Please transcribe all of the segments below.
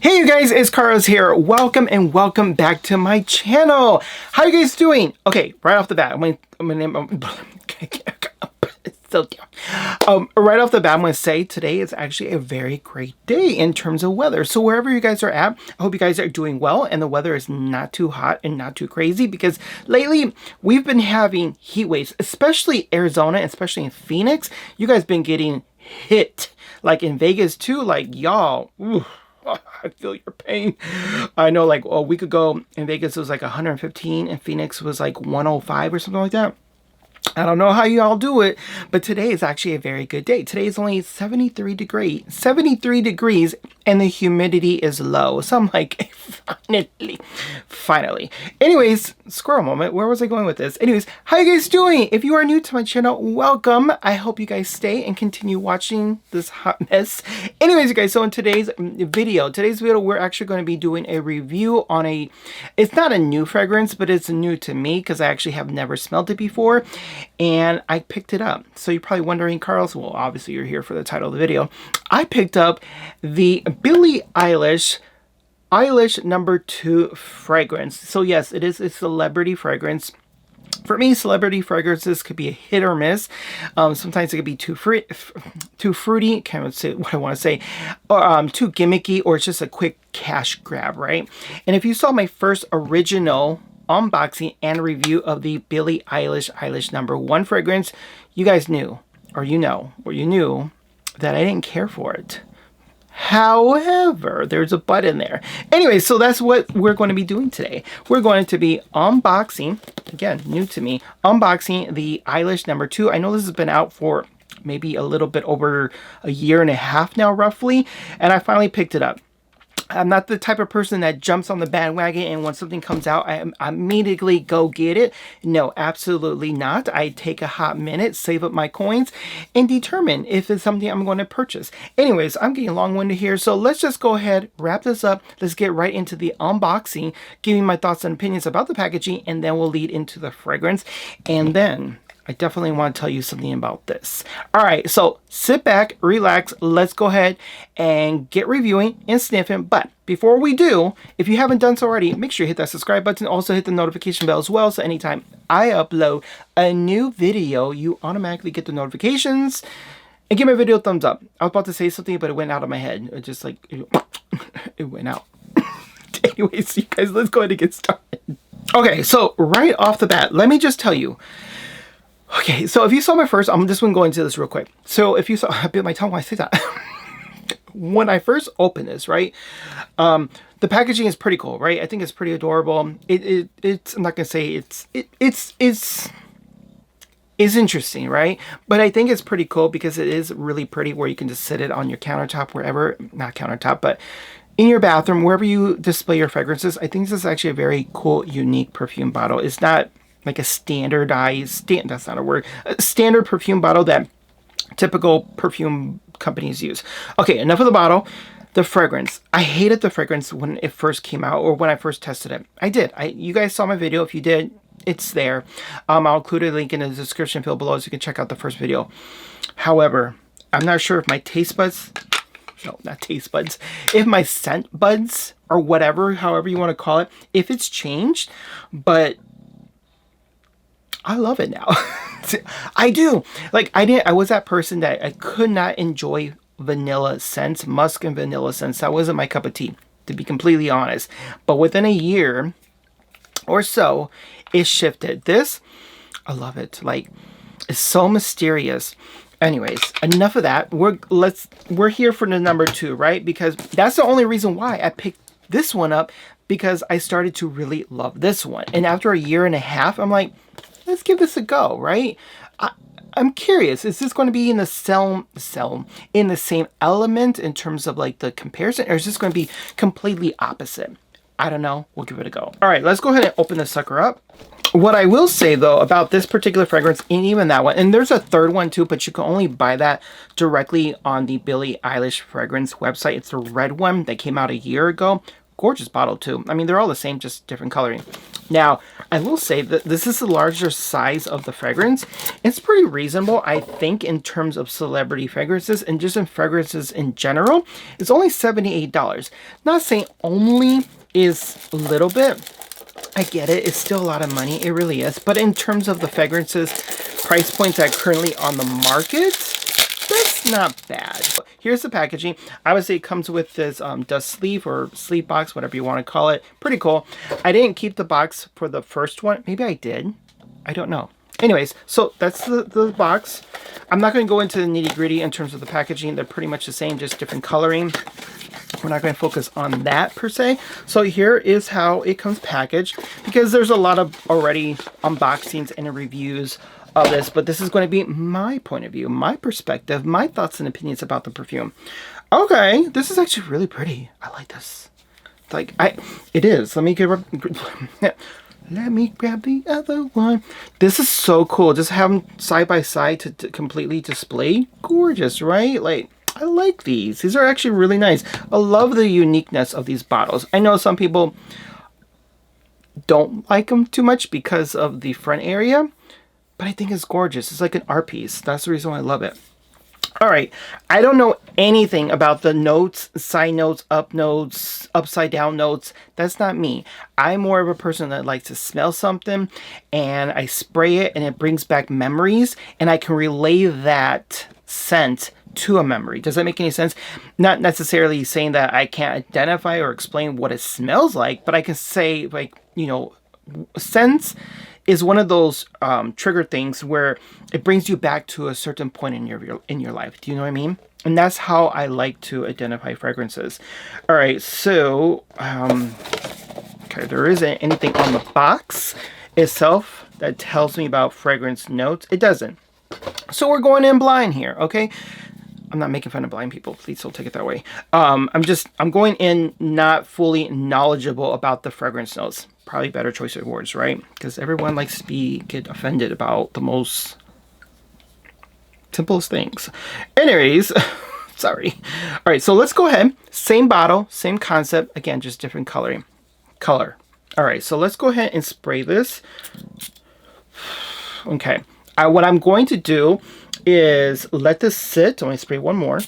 Hey you guys, it's Carlos here. Welcome and welcome back to my channel. How you guys doing? Okay, right off the bat, right off the bat, I'm going to say today is actually a very great day in terms of weather. So wherever you guys are at, I hope you guys are doing well and the weather is not too hot and not too crazy, because lately we've been having heat waves, especially Arizona, especially in Phoenix. You guys been getting hit, like in Vegas too, like y'all. I feel your pain. I know, like a week ago in Vegas it was like 115 and Phoenix was like 105 or something like that. I don't know how you all do it, but today is actually a very good day. Today is only 73 degrees, and the humidity is low. So I'm like, finally. Anyways, squirrel moment. Where was I going with this? Anyways, how you guys doing? If you are new to my channel, welcome. I hope you guys stay and continue watching this hot mess. Anyways, you guys, so in today's video, we're actually going to be doing a review on it's not a new fragrance, but it's new to me because I actually have never smelled it before. And I picked it up. So you're probably wondering, Carlos, well, obviously you're here for the title of the video. I picked up the Billie Eilish number 2 fragrance. So yes, it is a celebrity fragrance. For me, celebrity fragrances could be a hit or miss. Sometimes it could be too fruity, can't say what I want to say, or too gimmicky, or it's just a quick cash grab, right? And if you saw my first original unboxing and review of the Billie Eilish number 1 fragrance, you guys knew, or you knew that I didn't care for it. However, there's a but in there. Anyway, so that's what we're going to be doing today. We're going to be unboxing, again, new to me, unboxing the Eilish number 2. I know this has been out for maybe a little bit over a year and a half now, roughly, and I finally picked it up. I'm not the type of person that jumps on the bandwagon and when something comes out, I immediately go get it. No, absolutely not. I take a hot minute, save up my coins, and determine if it's something I'm going to purchase. Anyways, I'm getting long-winded here, so let's just go ahead, wrap this up. Let's get right into the unboxing, giving my thoughts and opinions about the packaging, and then we'll lead into the fragrance. And then I definitely want to tell you something about this. All right, so sit back, relax. Let's go ahead and get reviewing and sniffing. But before we do, if you haven't done so already, make sure you hit that subscribe button. Also hit the notification bell as well, so anytime I upload a new video, you automatically get the notifications. And give my video a thumbs up. I was about to say something, but it went out of my head. It just like, it went out. Anyways, you guys, let's go ahead and get started. Okay, so right off the bat, let me just tell you. Okay, so if you saw my first, I'm just going to go into this real quick. So if you saw, I bit my tongue when I say that. When I first opened this, right, the packaging is pretty cool, right? I think it's pretty adorable. It's I'm not gonna say it's interesting, right? But I think it's pretty cool because it is really pretty, where you can just sit it on your countertop, wherever, not countertop, but in your bathroom, wherever you display your fragrances. I think this is actually a very cool, unique perfume bottle. It's not like a standardized, that's not a word, a standard perfume bottle that typical perfume companies use. Okay, enough of the bottle. The fragrance. I hated the fragrance when it first came out, or when I first tested it. I did. You guys saw my video. If you did, it's there. I'll include a link in the description field below so you can check out the first video. However, I'm not sure if my taste buds, no, not taste buds, if my scent buds, or whatever, however you want to call it, if it's changed, but I love it now. I do. Like, I was that person that I could not enjoy vanilla scents, musk and vanilla scents. That wasn't my cup of tea, to be completely honest. But within a year or so, it shifted. This, I love it. Like, it's so mysterious. Anyways, enough of that. We're here for the number 2, right? Because that's the only reason why I picked this one up, because I started to really love this one. And after a year and a half, I'm like, let's give this a go, right? I'm curious, is this going to be in the in the same element in terms of like the comparison, or is this going to be completely opposite? I don't know. We'll give it a go. All right, let's go ahead and open this sucker up. What I will say though about this particular fragrance, and even that one, and there's a third one too, but you can only buy that directly on the Billie Eilish fragrance website. It's the red one that came out a year ago. Gorgeous bottle too. I mean, they're all the same, just different coloring. Now, I will say that this is the larger size of the fragrance. It's pretty reasonable, I think, in terms of celebrity fragrances and just in fragrances in general. It's only $78. Not saying only is a little bit. I get it. It's still a lot of money. It really is. But in terms of the fragrances, price points that are currently on the market, that's not bad. Here's the packaging. I would say it comes with this dust sleeve or sleeve box, whatever you want to call it. Pretty cool. I didn't keep the box for the first one. Maybe I did. I don't know. Anyways, so that's the box. I'm not going to go into the nitty gritty in terms of the packaging. They're pretty much the same, just different coloring. We're not going to focus on that per se. So here is how it comes packaged, because there's a lot of already unboxings and reviews of this, but this is going to be my point of view, my perspective, my thoughts and opinions about the perfume. Okay, this is actually really pretty. I like this. Like, it is. Let me grab the other one. This is so cool. Just have them side by side to completely display. Gorgeous, right? Like, I like these. These are actually really nice. I love the uniqueness of these bottles. I know some people don't like them too much because of the front area, but I think it's gorgeous. It's like an art piece. That's the reason why I love it. All right. I don't know anything about the notes, side notes, up notes, upside down notes. That's not me. I'm more of a person that likes to smell something and I spray it and it brings back memories and I can relay that scent to a memory. Does that make any sense? Not necessarily saying that I can't identify or explain what it smells like, but I can say, like, you know, scents is one of those trigger things where it brings you back to a certain point in your life. Do you know what I mean? And that's how I like to identify fragrances. All right, so okay, there isn't anything on the box itself that tells me about fragrance notes. It doesn't. So we're going in blind here, okay? I'm not making fun of blind people. Please don't take it that way. I'm going in not fully knowledgeable about the fragrance notes. Probably better choice of words, right? Because everyone likes to get offended about the most simplest things. Anyways, sorry. All right, so let's go ahead. Same bottle, same concept. Again, just different coloring. Color. All right, so let's go ahead and spray this. Okay. What I'm going to do is let this sit. I'm going to spray one more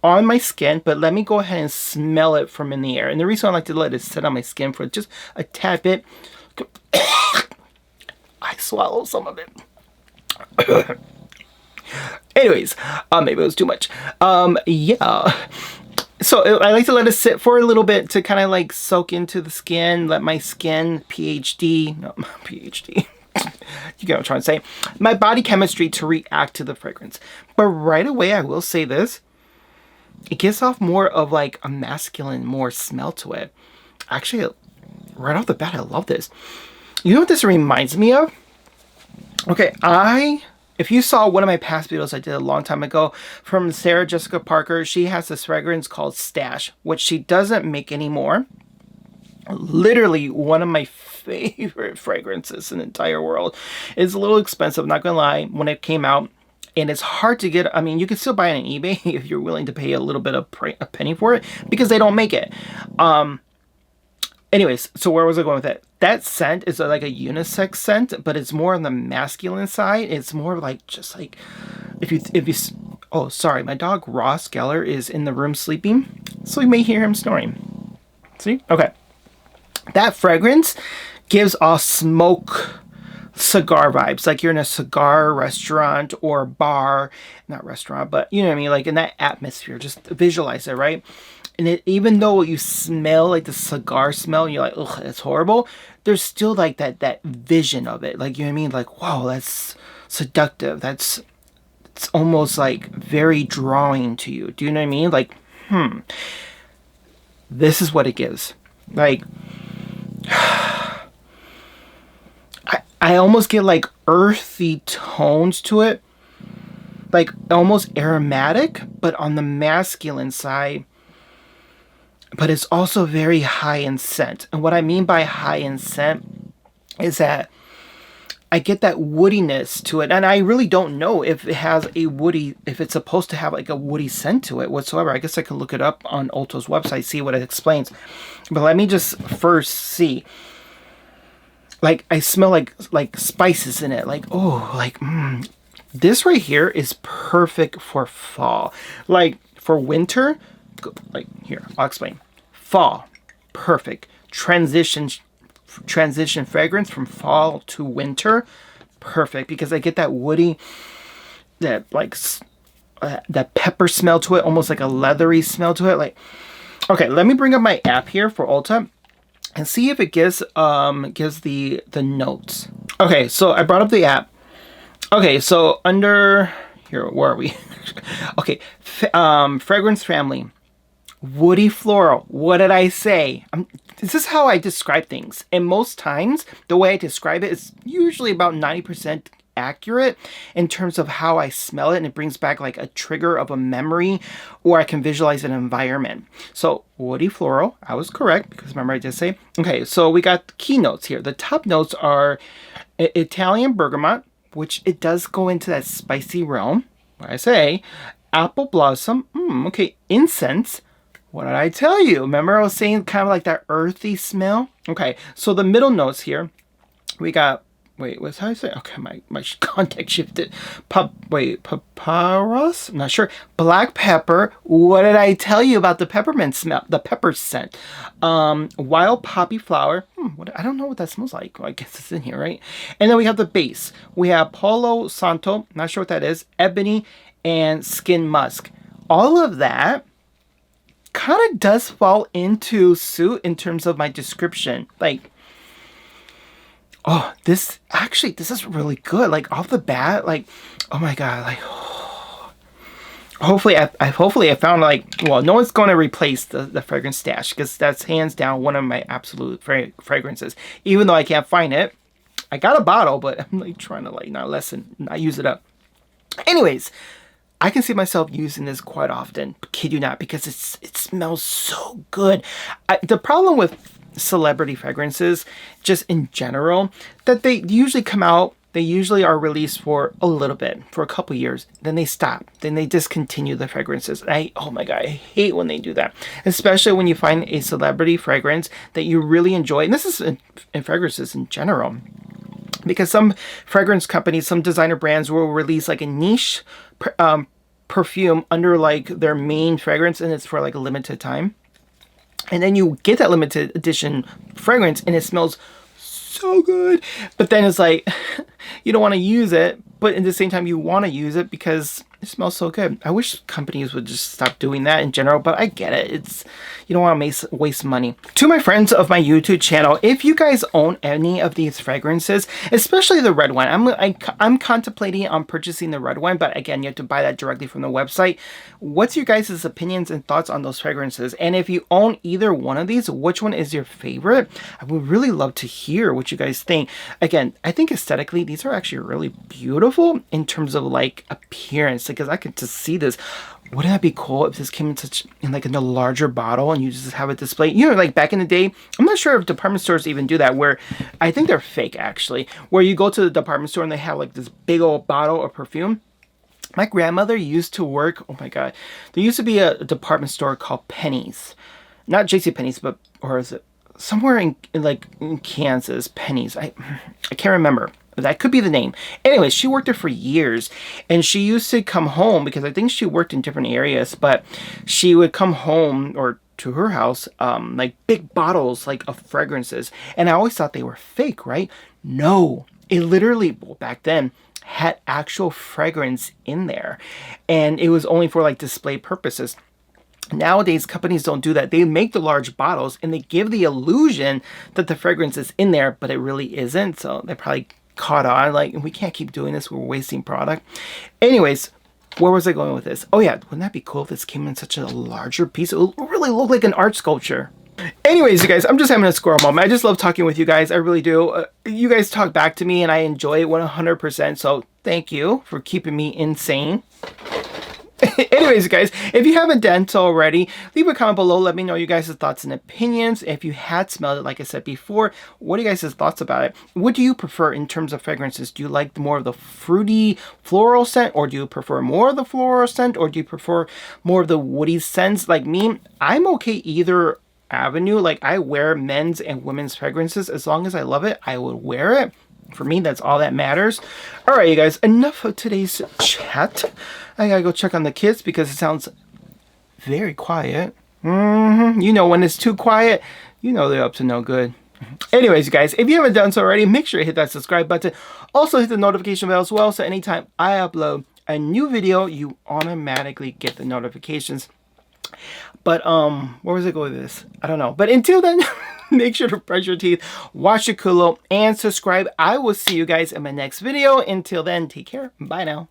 on my skin, but let me go ahead and smell it from in the air. And the reason I like to let it sit on my skin for just a tad bit, I swallowed some of it. Anyways, maybe it was too much. Yeah. So I like to let it sit for a little bit to kind of like soak into the skin, let my skin PhD. You get what I'm trying to say. My body chemistry to react to the fragrance. But right away, I will say this. It gives off more of like a masculine, more smell to it. Actually, right off the bat, I love this. You know what this reminds me of? Okay, if you saw one of my past videos I did a long time ago from Sarah Jessica Parker, she has this fragrance called Stash, which she doesn't make anymore. Literally one of my favorite fragrances in the entire world. It's a little expensive, not gonna lie, when it came out. And it's hard to get. I mean, you can still buy it on eBay if you're willing to pay a little bit of a penny for it, because they don't make it. Anyways, so where was I going with that? That scent is like a unisex scent, but it's more on the masculine side. It's more like just like if you. Oh, sorry, my dog Ross Geller is in the room sleeping, so you may hear him snoring. See? Okay. That fragrance gives off smoke cigar vibes, like you're in a cigar restaurant or bar, not restaurant, but you know what I mean, like in that atmosphere. Just visualize it, right? And even though you smell like the cigar smell, and you're like, ugh, that's horrible, there's still like that vision of it, like, you know what I mean, like, wow, that's seductive, it's almost like very drawing to you. Do you know what I mean? Like, this is what it gives. Like, I almost get like earthy tones to it, like almost aromatic, but on the masculine side. But it's also very high in scent. And what I mean by high in scent is that I get that woodiness to it. And I really don't know if it has a woody, if it's supposed to have like a woody scent to it whatsoever. I guess I could look it up on Ulto's website, see what it explains. But let me just first see. like I smell like spices in it. Like, oh, like this right here is perfect for fall. Like for winter, like here, I'll explain. Fall, perfect. Transition fragrance from fall to winter, perfect, because I get that woody, that like that pepper smell to it, almost like a leathery smell to it. Like, okay, let me bring up my app here for Ulta and see if it gives the notes. Okay, so I brought up the app. Okay, so under here, where are we? Okay, fragrance family, woody floral. What did I say? This is how I describe things, and most times the way I describe it is usually about 90% accurate in terms of how I smell it, and it brings back like a trigger of a memory, or I can visualize an environment. So woody floral, I was correct, because remember I did say. Okay, so we got key notes here. The top notes are Italian bergamot, which it does go into that spicy realm. What I say, apple blossom. Okay, incense. What did I tell you? Remember I was saying kind of like that earthy smell? Okay, so the middle notes here, we got, wait, what's how I say? Okay, my context shifted. Papyrus? I'm not sure. Black pepper. What did I tell you about the peppermint smell? The pepper scent. Wild poppy flower. I don't know what that smells like. Well, I guess it's in here, right? And then we have the base. We have Palo Santo. Not sure what that is. Ebony and skin musk. All of that kind of does fall into suit in terms of my description. Like, oh, this is really good. Like off the bat, like, oh my god, like, hopefully I found like, well, no one's going to replace the fragrance stash, because that's hands down one of my absolute fragrances. Even though I can't find it, I got a bottle, but I'm like trying to like not use it up. Anyways, I can see myself using this quite often, kid you not, because it smells so good. The problem with celebrity fragrances, just in general, that they usually come out, they usually are released for a little bit, for a couple years, then they stop, then they discontinue the fragrances. Oh my god, I hate when they do that, especially when you find a celebrity fragrance that you really enjoy, and this is in fragrances in general. Because some fragrance companies, some designer brands will release like a niche perfume under like their main fragrance, and it's for like a limited time. And then you get that limited edition fragrance and it smells so good. But then it's like, you don't want to use it, but at the same time you want to use it because it smells so good. I wish companies would just stop doing that in general, but I get it. You don't want to waste money. To my friends of my YouTube channel, if you guys own any of these fragrances, especially the red one, I'm contemplating on purchasing the red one, but again, you have to buy that directly from the website. What's your guys' opinions and thoughts on those fragrances? And if you own either one of these, which one is your favorite? I would really love to hear what you guys think. Again, I think aesthetically, these are actually really beautiful in terms of like appearance, because I could just see this. Wouldn't that be cool if this came in a larger bottle and you just have it displayed? You know, like back in the day, I'm not sure if department stores even do that, where I think they're fake actually, where you go to the department store and they have like this big old bottle of perfume. My grandmother used to work, oh my god, there used to be a department store called Penny's. Not JCPenney's, but, or is it somewhere in Kansas, Penny's. I can't remember. That could be the name. Anyways, she worked there for years, and she used to come home, because I think she worked in different areas, but she would come home or to her house, like big bottles like of fragrances, and I always thought they were fake, right? No, it literally, well, back then, had actual fragrance in there, and it was only for like display purposes. Nowadays, companies don't do that. They make the large bottles and they give the illusion that the fragrance is in there, but it really isn't. So they probably caught on, like, we can't keep doing this, we're wasting product. Anyways, where was I going with this? Oh yeah, wouldn't that be cool if this came in such a larger piece? It would really look like an art sculpture. Anyways, you guys, I'm just having a squirrel moment. I just love talking with you guys. I really do. You guys talk back to me and I enjoy it 100%. So thank you for keeping me insane. Anyways, guys, if you haven't done so already, leave a comment below. Let me know you guys' thoughts and opinions. If you had smelled it, like I said before, what are you guys' thoughts about it? What do you prefer in terms of fragrances? Do you like more of the fruity floral scent, or do you prefer more of the floral scent, or do you prefer more of the woody scents? Like me, I'm okay either avenue. Like, I wear men's and women's fragrances. As long as I love it, I would wear it. For me, that's all that matters. All right, you guys, enough of today's chat. I gotta go check on the kids because it sounds very quiet. You know, when it's too quiet, you know they're up to no good. Anyways, you guys, if you haven't done so already, make sure to hit that subscribe button. Also, hit the notification bell as well, so anytime I upload a new video, you automatically get the notifications. But where was I going with this? I don't know. But until then, make sure to brush your teeth, wash your culo, and subscribe. I will see you guys in my next video. Until then, take care. Bye now.